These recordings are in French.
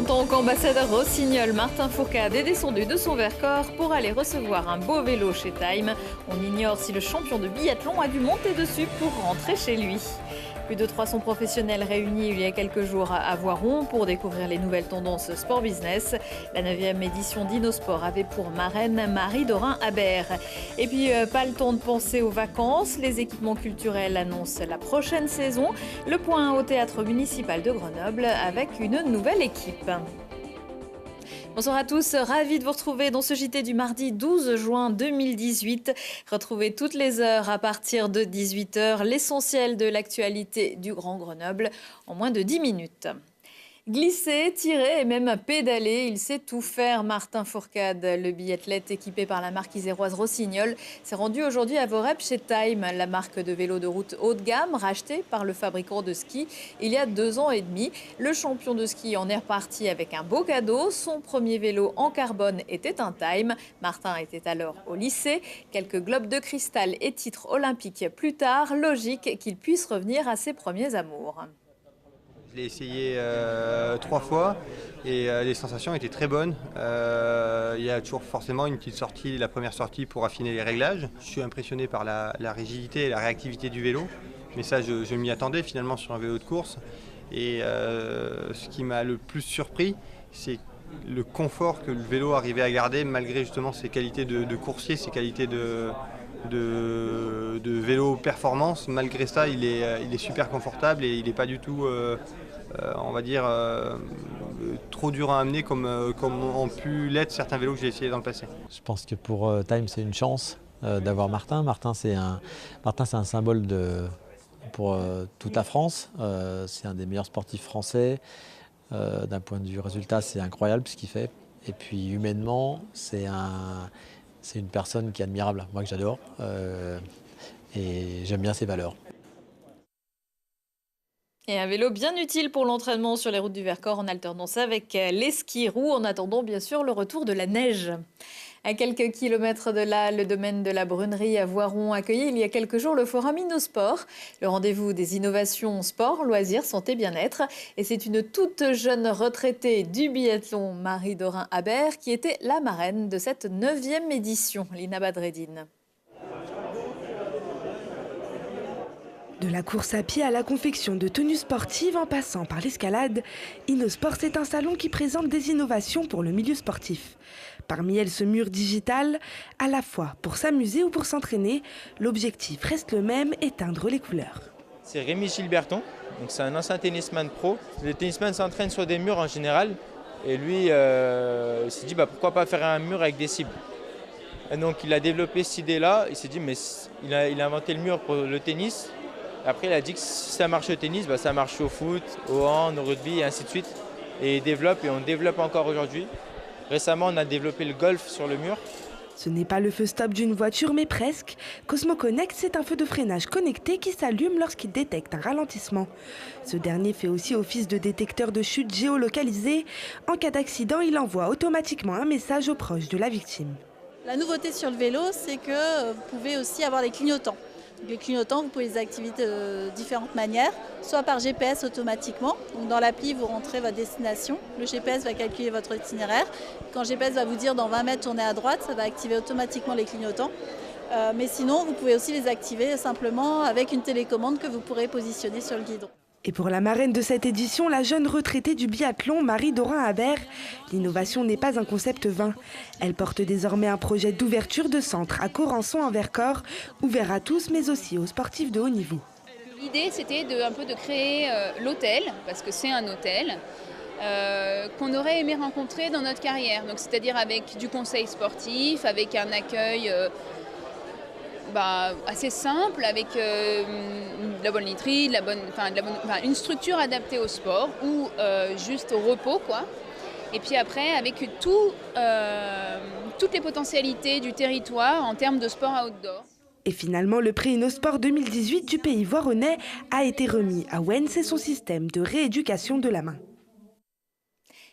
son tant qu'ambassadeur Rossignol, Martin Fourcade est descendu de son Vercors pour aller recevoir un beau vélo chez Time. On ignore si le champion de biathlon a dû monter dessus pour rentrer chez lui. Plus de 300 professionnels réunis il y a quelques jours à Voiron pour découvrir les nouvelles tendances sport business. La 9e édition d'Innosport avait pour marraine Marie-Dorin Habert. Et puis, pas le temps de penser aux vacances. Les équipements culturels annoncent la prochaine saison. Le point au théâtre municipal de Grenoble avec une nouvelle équipe. Bonsoir à tous, ravi de vous retrouver dans ce JT du mardi 12 juin 2018. Retrouvez toutes les heures à partir de 18h l'essentiel de l'actualité du Grand Grenoble en moins de 10 minutes. Glisser, tirer et même pédaler, il sait tout faire. Martin Fourcade, le biathlète équipé par la marque iséroise Rossignol, s'est rendu aujourd'hui à Vorep chez Time, la marque de vélos de route haut de gamme rachetée par le fabricant de ski il y a 2 ans et demi. Le champion de ski en est reparti avec un beau cadeau. Son premier vélo en carbone était un Time. Martin était alors au lycée. Quelques globes de cristal et titres olympiques plus tard, logique qu'il puisse revenir à ses premiers amours. Je l'ai essayé 3 fois et les sensations étaient très bonnes. Il y a toujours forcément une petite sortie, la première sortie pour affiner les réglages. Je suis impressionné par la rigidité et la réactivité du vélo, mais ça je m'y attendais finalement sur un vélo de course. Et ce qui m'a le plus surpris, c'est le confort que le vélo arrivait à garder malgré justement ses qualités de coursier, ses qualités de vélo performance. Malgré ça, il est super confortable et il n'est pas du tout, on va dire, trop dur à amener comme ont pu l'être certains vélos que j'ai essayé dans le passé. Je pense que pour Time, c'est une chance d'avoir Martin. Martin, c'est un symbole pour toute la France. C'est un des meilleurs sportifs français. D'un point de vue résultat, c'est incroyable ce qu'il fait. Et puis humainement, c'est une personne qui est admirable, moi que j'adore, et j'aime bien ses valeurs. Et un vélo bien utile pour l'entraînement sur les routes du Vercors en alternance avec les skis roues, en attendant bien sûr le retour de la neige. À quelques kilomètres de là, le domaine de la Brunerie à Voiron accueillait il y a quelques jours le forum Innosport, le rendez-vous des innovations sport, loisirs, santé, bien-être. Et c'est une toute jeune retraitée du biathlon, Marie-Dorin Habert, qui était la marraine de cette 9e édition, Lina Badreddine. De la course à pied à la confection de tenues sportives en passant par l'escalade, Innosport, c'est un salon qui présente des innovations pour le milieu sportif. Parmi elles, ce mur digital, à la fois pour s'amuser ou pour s'entraîner, l'objectif reste le même, éteindre les couleurs. C'est Rémi Gilberton, donc c'est un ancien tennisman pro. Les tennisman s'entraînent sur des murs en général, et lui il s'est dit pourquoi pas faire un mur avec des cibles. Et donc il a développé cette idée-là, il s'est dit mais il a inventé le mur pour le tennis. Après, il a dit que si ça marche au tennis, ça marche au foot, au hand, au rugby et ainsi de suite. Et on développe encore aujourd'hui. Récemment, on a développé le golf sur le mur. Ce n'est pas le feu stop d'une voiture, mais presque. Cosmo Connect, c'est un feu de freinage connecté qui s'allume lorsqu'il détecte un ralentissement. Ce dernier fait aussi office de détecteur de chute géolocalisé. En cas d'accident, il envoie automatiquement un message aux proches de la victime. La nouveauté sur le vélo, c'est que vous pouvez aussi avoir des clignotants. Les clignotants, vous pouvez les activer de différentes manières, soit par GPS automatiquement. Donc dans l'appli, vous rentrez votre destination. Le GPS va calculer votre itinéraire. Quand le GPS va vous dire dans 20 mètres, tournez à droite, ça va activer automatiquement les clignotants. Mais sinon, vous pouvez aussi les activer simplement avec une télécommande que vous pourrez positionner sur le guidon. Et pour la marraine de cette édition, la jeune retraitée du biathlon, Marie-Dorin Habert, l'innovation n'est pas un concept vain. Elle porte désormais un projet d'ouverture de centre à Corançon en Vercors, ouvert à tous mais aussi aux sportifs de haut niveau. L'idée c'était un peu de créer l'hôtel, parce que c'est un hôtel, qu'on aurait aimé rencontrer dans notre carrière. Donc, c'est-à-dire avec du conseil sportif, avec un accueil assez simple, avec de la bonne literie, une structure adaptée au sport ou juste au repos, quoi. Et puis après, avec toutes les potentialités du territoire en termes de sport outdoor. Et finalement, le prix Innosport 2018 du pays voironnais a été remis à Wens et son système de rééducation de la main.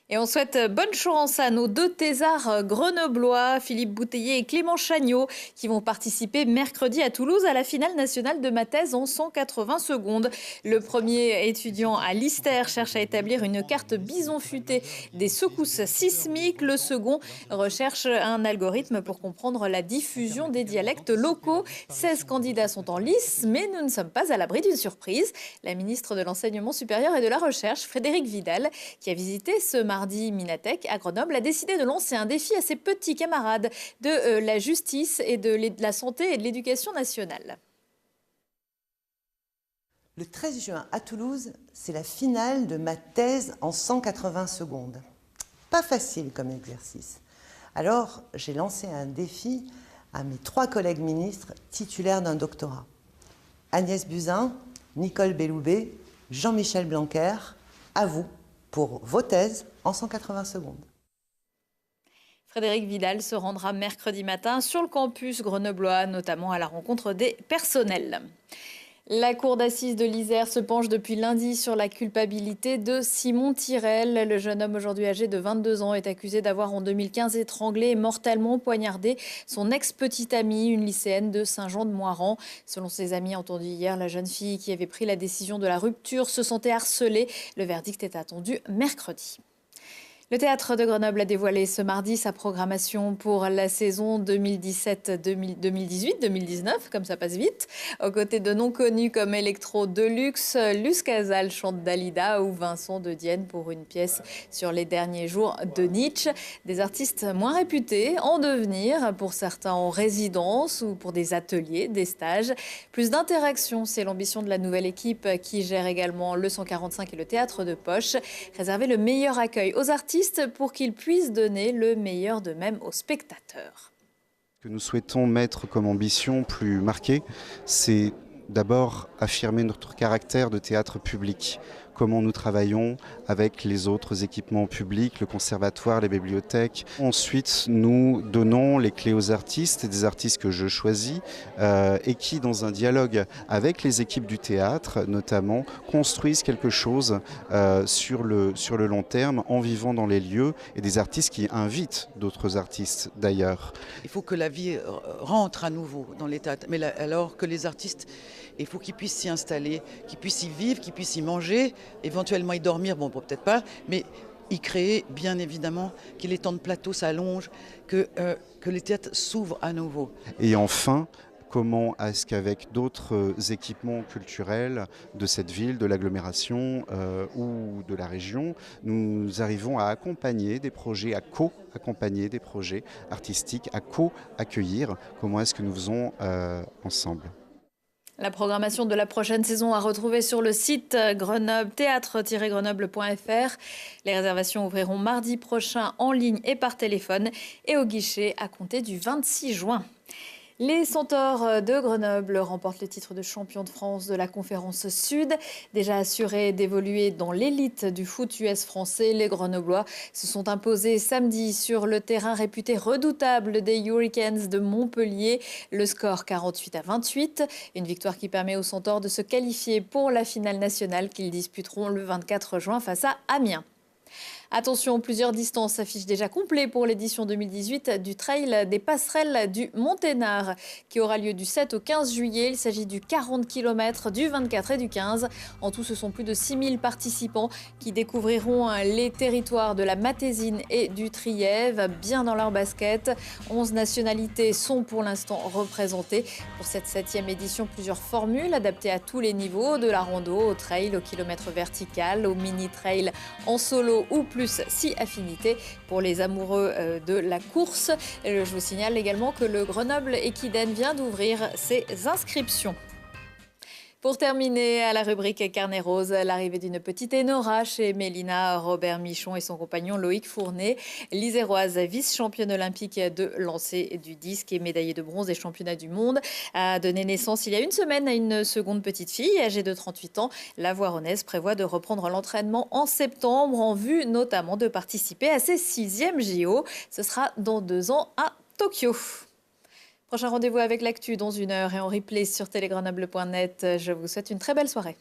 Et on souhaite bonne chance à nos deux thésards grenoblois, Philippe Bouteiller et Clément Chagnot, qui vont participer mercredi à Toulouse à la finale nationale de ma thèse en 180 secondes. Le premier étudiant à l'ISTER cherche à établir une carte bison futé des secousses sismiques. Le second recherche un algorithme pour comprendre la diffusion des dialectes locaux. 16 candidats sont en lice, mais nous ne sommes pas à l'abri d'une surprise. La ministre de l'Enseignement supérieur et de la Recherche, Frédérique Vidal, qui a visité ce mardi Minatech à Grenoble, a décidé de lancer un défi à ses petits camarades de la justice et de la santé et de l'éducation nationale. Le 13 juin à Toulouse, c'est la finale de ma thèse en 180 secondes. Pas facile comme exercice. Alors, j'ai lancé un défi à mes 3 collègues ministres titulaires d'un doctorat. Agnès Buzyn, Nicole Belloubet, Jean-Michel Blanquer, à vous pour vos thèses en 180 secondes. Frédérique Vidal se rendra mercredi matin sur le campus grenoblois, notamment à la rencontre des personnels. La cour d'assises de l'Isère se penche depuis lundi sur la culpabilité de Simon Tirel. Le jeune homme aujourd'hui âgé de 22 ans est accusé d'avoir en 2015 étranglé et mortellement poignardé son ex-petite amie, une lycéenne de Saint-Jean-de-Moiran. Selon ses amis entendus hier, la jeune fille qui avait pris la décision de la rupture se sentait harcelée. Le verdict est attendu mercredi. Le théâtre de Grenoble a dévoilé ce mardi sa programmation pour la saison 2017-2018-2019, comme ça passe vite, aux côtés de noms connus comme Electro Deluxe, Luce Casal chante Dalida ou Vincent de Dienne pour une pièce sur les derniers jours de Nietzsche. Des artistes moins réputés en devenir, pour certains en résidence ou pour des ateliers, des stages. Plus d'interaction, c'est l'ambition de la nouvelle équipe qui gère également le 145 et le théâtre de Poche. Réserver le meilleur accueil aux artistes pour qu'ils puissent donner le meilleur d'eux-mêmes aux spectateurs. Ce que nous souhaitons mettre comme ambition plus marquée, c'est d'abord affirmer notre caractère de théâtre public. Comment nous travaillons avec les autres équipements publics, le conservatoire, les bibliothèques. Ensuite, nous donnons les clés aux artistes, des artistes que je choisis et qui, dans un dialogue avec les équipes du théâtre, notamment, construisent quelque chose sur le long terme en vivant dans les lieux et des artistes qui invitent d'autres artistes d'ailleurs. Il faut que la vie rentre à nouveau dans les théâtres, mais alors que les artistes, il faut qu'ils puissent s'y installer, qu'ils puissent y vivre, qu'ils puissent y manger, éventuellement y dormir, bon peut-être pas, mais y créer bien évidemment, que les temps de plateau s'allongent, que les théâtres s'ouvrent à nouveau. Et enfin, comment est-ce qu'avec d'autres équipements culturels de cette ville, de l'agglomération ou de la région, nous arrivons à accompagner des projets, à co-accompagner des projets artistiques, à co-accueillir. Comment est-ce que nous faisons ensemble ? La programmation de la prochaine saison à retrouver sur le site théâtre-grenoble.fr. Les réservations ouvriront mardi prochain en ligne et par téléphone et au guichet à compter du 26 juin. Les Centaures de Grenoble remportent le titre de champion de France de la Conférence Sud. Déjà assurés d'évoluer dans l'élite du foot US français, les Grenoblois se sont imposés samedi sur le terrain réputé redoutable des Hurricanes de Montpellier. Le score 48-28, une victoire qui permet aux Centaures de se qualifier pour la finale nationale qu'ils disputeront le 24 juin face à Amiens. Attention, plusieurs distances s'affichent déjà complets pour l'édition 2018 du Trail des Passerelles du Monténard qui aura lieu du 7 au 15 juillet. Il s'agit du 40 km, du 24 et du 15. En tout, ce sont plus de 6000 participants qui découvriront les territoires de la Matésine et du Trièves bien dans leur basket. 11 nationalités sont pour l'instant représentées. Pour cette 7e édition, plusieurs formules adaptées à tous les niveaux, de la rando au trail, au kilomètre vertical, au mini-trail en solo ou plus 6 affinités pour les amoureux de la course. Je vous signale également que le Grenoble Equiden vient d'ouvrir ses inscriptions. Pour terminer, à la rubrique Carnet Rose, l'arrivée d'une petite Enora chez Mélina Robert Michon et son compagnon Loïc Fournet. L'Iséroise, vice-championne olympique de lancer du disque et médaillée de bronze des championnats du monde, a donné naissance il y a une semaine à une seconde petite fille âgée de 38 ans. La Voironnaise prévoit de reprendre l'entraînement en septembre en vue notamment de participer à ses 6e JO. Ce sera dans 2 ans à Tokyo. Prochain rendez-vous avec l'actu dans 1 heure et en replay sur telegrenoble.net. Je vous souhaite une très belle soirée.